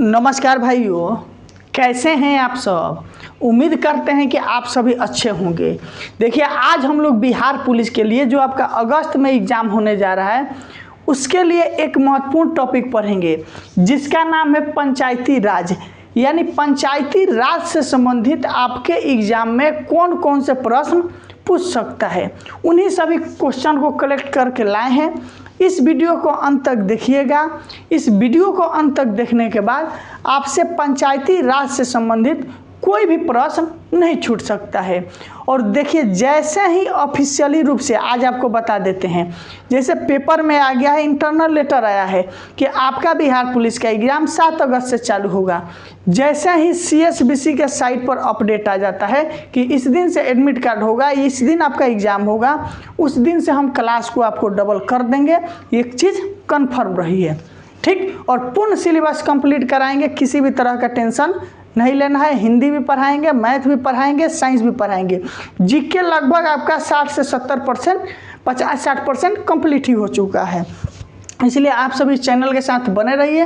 नमस्कार भाइयों, कैसे हैं आप सब। उम्मीद करते हैं कि आप सभी अच्छे होंगे। देखिए, आज हम लोग बिहार पुलिस के लिए जो आपका अगस्त में एग्ज़ाम होने जा रहा है उसके लिए एक महत्वपूर्ण टॉपिक पढ़ेंगे जिसका नाम है पंचायती राज। यानी पंचायती राज से संबंधित आपके एग्ज़ाम में कौन कौन से प्रश्न पूछ सकता है, उन्हीं सभी क्वेश्चन को कलेक्ट करके लाए हैं। इस वीडियो को अंत तक देखिएगा। इस वीडियो को अंत तक देखने के बाद आपसे पंचायती राज से संबंधित कोई भी प्रश्न नहीं छूट सकता है। और देखिए, जैसे ही ऑफिशियली रूप से आज आपको बता देते हैं, जैसे पेपर में आ गया है, इंटरनल लेटर आया है कि आपका बिहार पुलिस का एग्ज़ाम 7 अगस्त से चालू होगा। जैसे ही CSBC के साइट पर अपडेट आ जाता है कि इस दिन से एडमिट कार्ड होगा, इस दिन आपका एग्ज़ाम होगा, उस दिन से हम क्लास को आपको डबल कर देंगे। एक चीज़ कन्फर्म रही है, ठीक। और पूर्ण सिलेबस कंप्लीट कराएंगे, किसी भी तरह का टेंशन नहीं लेना है। हिंदी भी पढ़ाएंगे, मैथ भी पढ़ाएंगे, साइंस भी पढ़ाएंगे। जीके लगभग आपका 60 से 70%, 50-60% कंप्लीट ही हो चुका है। इसलिए आप सभी चैनल के साथ बने रहिए।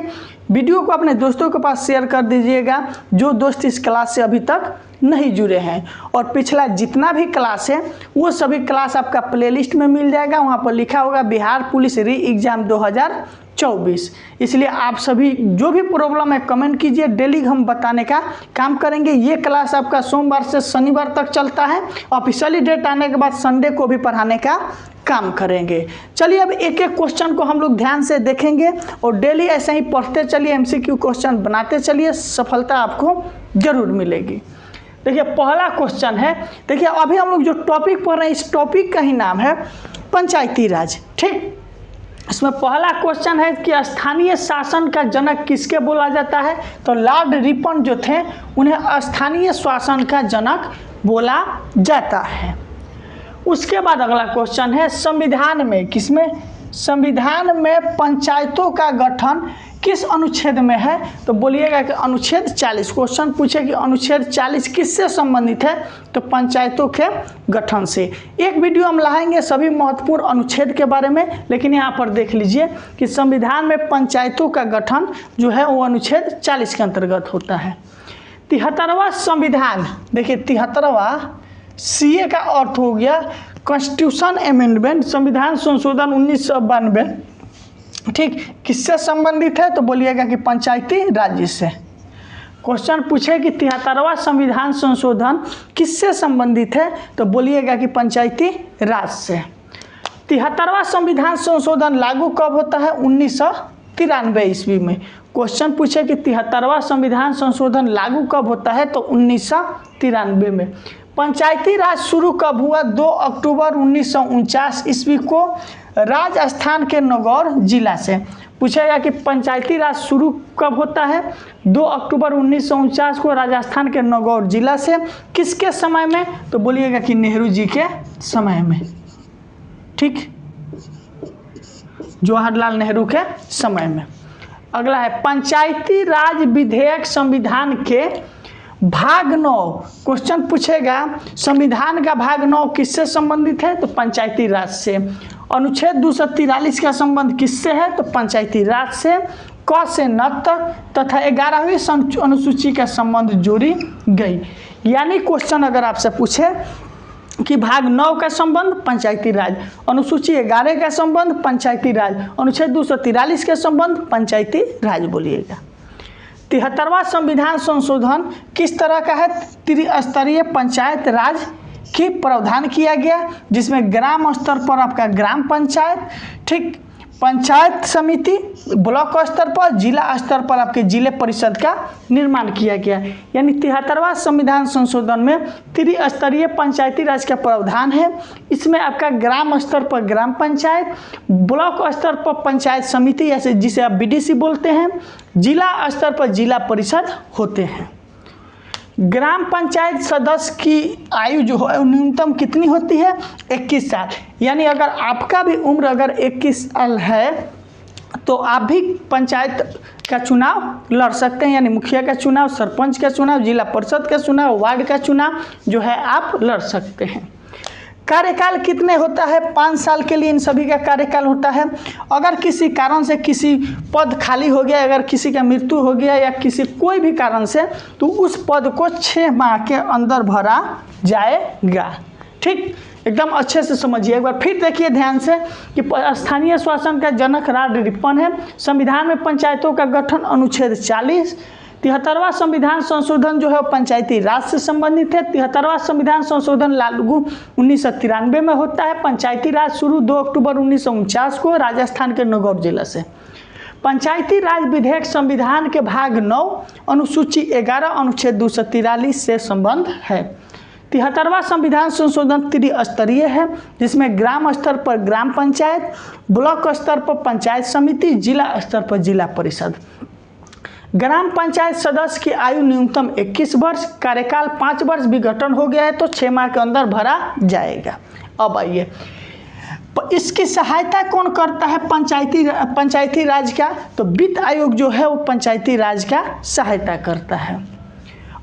वीडियो को अपने दोस्तों के पास शेयर कर दीजिएगा जो दोस्त इस क्लास से अभी तक नहीं जुड़े हैं। और पिछला जितना भी क्लास है वो सभी क्लास आपका प्लेलिस्ट में मिल जाएगा। वहाँ पर लिखा होगा बिहार पुलिस री एग्ज़ाम 2024। इसलिए आप सभी जो भी प्रॉब्लम है कमेंट कीजिए, डेली हम बताने का काम करेंगे। ये क्लास आपका सोमवार से शनिवार तक चलता है। ऑफिशियली डेट आने के बाद संडे को भी पढ़ाने का काम करेंगे। चलिए, अब एक एक क्वेश्चन को हम लोग ध्यान से देखेंगे और डेली ऐसे ही पढ़ते चलिए, MCQ क्वेश्चन बनाते चलिए, सफलता आपको जरूर मिलेगी। देखिए, पहला क्वेश्चन है, देखिए अभी हम लोग जो टॉपिक पढ़ रहे हैं इस टॉपिक का ही नाम है पंचायती राज, ठीक। इसमें पहला क्वेश्चन है कि स्थानीय शासन का जनक किसके बोला जाता है। तो लॉर्ड रिपन जो थे उन्हें स्थानीय शासन का जनक बोला जाता है। उसके बाद अगला क्वेश्चन है संविधान में किसमें, संविधान में पंचायतों का गठन किस अनुच्छेद में है। तो बोलिएगा कि अनुच्छेद 40। क्वेश्चन पूछे कि अनुच्छेद 40 किससे संबंधित है, तो पंचायतों के गठन से। एक वीडियो हम लाएंगे सभी महत्वपूर्ण अनुच्छेद के बारे में, लेकिन यहाँ पर देख लीजिए कि संविधान में पंचायतों का गठन जो है वो अनुच्छेद 40 के अंतर्गत होता है। 73वां संविधान, देखिए 73वां CA का अर्थ हो गया कॉन्स्टिट्यूशन अमेंडमेंट, संविधान संशोधन 1992, ठीक। किससे संबंधित है, तो बोलिएगा कि पंचायती राज से। क्वेश्चन पूछे कि 73वां संविधान संशोधन किससे संबंधित है, तो बोलिएगा कि पंचायती राज से। 73वां संविधान संशोधन लागू कब होता है, 1993 ईस्वी में। क्वेश्चन पूछे कि 73वां संविधान संशोधन लागू कब होता है, तो 1993 में। पंचायती राज शुरू कब हुआ, 2 अक्टूबर 1949 ईस्वी को राजस्थान के नागौर जिला से। पूछेगा कि पंचायती राज शुरू कब होता है, 2 अक्टूबर 1949 को राजस्थान के नागौर जिला से। किसके समय में, तो बोलिएगा कि नेहरू जी के समय में, ठीक, जवाहरलाल नेहरू के समय में। अगला है पंचायती राज विधेयक संविधान के भाग 9। क्वेश्चन पूछेगा संविधान का भाग 9 किससे संबंधित है, तो पंचायती राज से। अनुच्छेद 243 का संबंध किससे है, तो पंचायती राज से। क से न तथा 11वीं अनुसूची का संबंध जोड़ी गई। यानी क्वेश्चन अगर आपसे पूछे कि भाग 9 का संबंध पंचायती राज, अनुसूची 11 का संबंध पंचायती राज, अनुच्छेद 243 का संबंध पंचायती राज बोलिएगा। 73वां संविधान संशोधन किस तरह का है, त्रिस्तरीय पंचायत राज की प्रावधान किया गया, जिसमें ग्राम स्तर पर आपका ग्राम पंचायत, ठीक, पंचायत समिति, ब्लॉक स्तर पर, जिला स्तर पर आपके जिले परिषद का निर्माण किया गया। यानी 73वां संविधान संशोधन में त्रिस्तरीय पंचायती राज का प्रावधान है। इसमें आपका ग्राम स्तर पर ग्राम पंचायत, ब्लॉक स्तर पर पंचायत समिति ऐसे जिसे आप BDC बोलते हैं, जिला स्तर पर जिला परिषद होते हैं। ग्राम पंचायत सदस्य की आयु जो है न्यूनतम कितनी होती है, 21 साल। यानी अगर आपका भी उम्र अगर 21 साल है तो आप भी पंचायत का चुनाव लड़ सकते हैं। यानी मुखिया का चुनाव, सरपंच का चुनाव, जिला परिषद का चुनाव, वार्ड का चुनाव जो है आप लड़ सकते हैं। कार्यकाल कितने होता है? 5 साल के लिए इन सभी का कार्यकाल होता है। अगर किसी कारण से किसी पद खाली हो गया, अगर किसी का मृत्यु हो गया या किसी कोई भी कारण से, तो उस पद को 6 माह के अंदर भरा जाएगा। ठीक, एकदम अच्छे से समझिए। एक बार फिर देखिए ध्यान से कि स्थानीय शासन का जनक राज रिपन है। संविधान में पंचायतों का गठन अनुच्छेद 40। 73वां संविधान संशोधन जो है वो पंचायती राज से संबंधित है। 73वां संविधान संशोधन लागू 1993 में होता है। पंचायती राज शुरू 2 अक्टूबर 1949 को राजस्थान के नागौर जिला से। पंचायती राज विधेयक संविधान के भाग 9 अनुसूची 11 अनुच्छेद 243 से संबंध है। 73वां संविधान संशोधन त्रिस्तरीय है, जिसमें ग्राम स्तर पर ग्राम पंचायत, ब्लॉक स्तर पर पंचायत समिति, जिला स्तर पर जिला परिषद। ग्राम पंचायत सदस्य की आयु न्यूनतम 21 वर्ष, कार्यकाल 5 वर्ष, विघटन हो गया है तो 6 माह के अंदर भरा जाएगा। अब आइए, इसकी सहायता कौन करता है? पंचायती राज का, तो वित्त आयोग जो है वो पंचायती राज का सहायता करता है।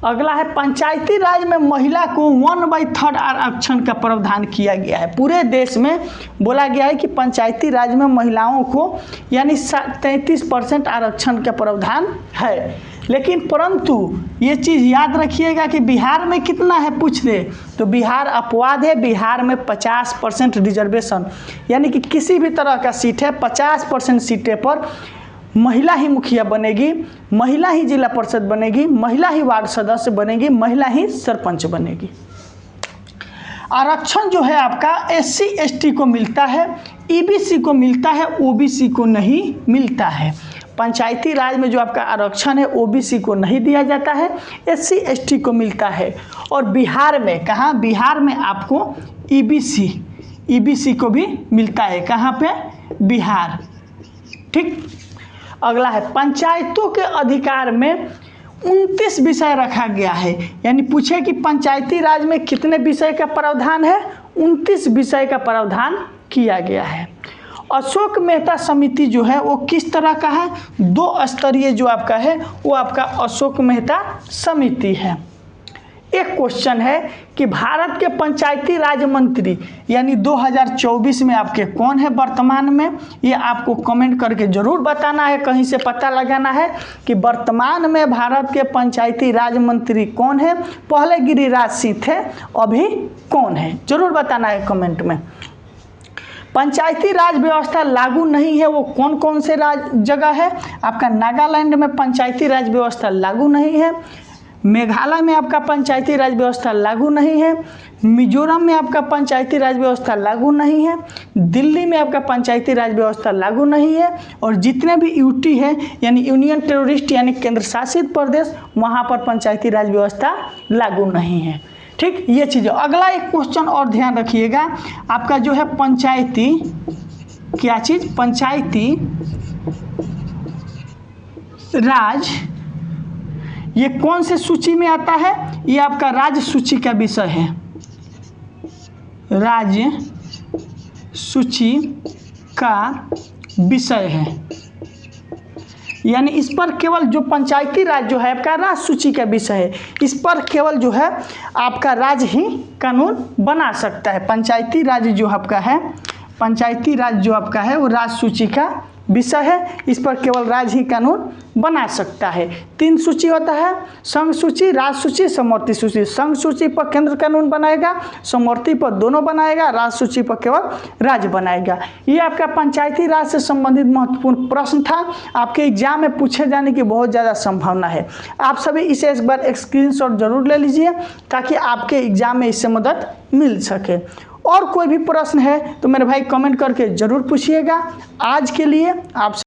अगला है, पंचायती राज में महिला को 1/3 आरक्षण का प्रावधान किया गया है। पूरे देश में बोला गया है कि पंचायती राज में महिलाओं को यानी 33% आरक्षण का प्रावधान है। लेकिन परंतु ये चीज़ याद रखिएगा कि बिहार में कितना है पूछ दे तो बिहार अपवाद है। बिहार में 50% रिजर्वेशन, यानी कि किसी भी तरह का सीट है 50% सीटें पर महिला ही मुखिया बनेगी, महिला ही जिला परिषद बनेगी, महिला ही वार्ड सदस्य बनेगी, महिला ही सरपंच बनेगी। आरक्षण जो है आपका SC ST को मिलता है, EBC को मिलता है, OBC को नहीं मिलता है। पंचायती राज में जो आपका आरक्षण है OBC को नहीं दिया जाता है, SC ST को मिलता है। और बिहार में कहाँ? बिहार में आपको EBC को भी मिलता है। कहाँ पे? बिहार। ठीक, अगला है, पंचायतों के अधिकार में 29 विषय रखा गया है। यानी पूछे कि पंचायती राज में कितने विषय का प्रावधान है? 29 विषय का प्रावधान किया गया है। अशोक मेहता समिति जो है वो किस तरह का है? 2 स्तरीय जो आपका है वो आपका अशोक मेहता समिति है। एक क्वेश्चन है कि भारत के पंचायती राज मंत्री यानी 2024 में आपके कौन है वर्तमान में? ये आपको कमेंट करके ज़रूर बताना है, कहीं से पता लगाना है कि वर्तमान में भारत के पंचायती राज मंत्री कौन है। पहले गिरिराज सिंह थे, अभी कौन है? ज़रूर बताना है कमेंट में। पंचायती राज व्यवस्था लागू नहीं है वो कौन कौन से जगह है? आपका नागालैंड में पंचायती राज व्यवस्था लागू नहीं है, मेघालय में आपका पंचायती राज व्यवस्था लागू नहीं है, मिजोरम में आपका पंचायती राज व्यवस्था लागू नहीं है, दिल्ली में आपका पंचायती राज व्यवस्था लागू नहीं है, और जितने भी यूटी है यानी यूनियन टेरोरिस्ट यानी केंद्र शासित प्रदेश, वहाँ पर पंचायती राज व्यवस्था लागू नहीं है। ठीक, ये चीज़। अगला एक क्वेश्चन और ध्यान रखिएगा, आपका जो है पंचायती क्या चीज़? पंचायती राज ये कौन से सूची में आता है? ये आपका राज्य सूची का विषय है। राज्य सूची का विषय है, यानी इस पर केवल जो पंचायती राज जो है आपका राज्य सूची का विषय है, इस पर केवल जो है आपका राज्य ही कानून बना सकता है। पंचायती राज जो आपका है, पंचायती राज जो आपका है वो राज्य सूची का विषय है, इस पर केवल राज्य ही कानून बना सकता है। 3 सूची होता है, संघ सूची, राज्य सूची, समवर्ती सूची। संघ सूची पर केंद्र कानून बनाएगा, समवर्ती पर दोनों बनाएगा, राज्य सूची पर केवल राज्य बनाएगा। ये आपका पंचायती राज से संबंधित महत्वपूर्ण प्रश्न था, आपके एग्जाम में पूछे जाने की बहुत ज़्यादा संभावना है। आप सभी इसे एक बार स्क्रीनशॉट जरूर ले लीजिए ताकि आपके एग्जाम में इससे मदद मिल सके। और कोई भी प्रश्न है तो मेरे भाई कमेंट करके ज़रूर पूछिएगा। आज के लिए आप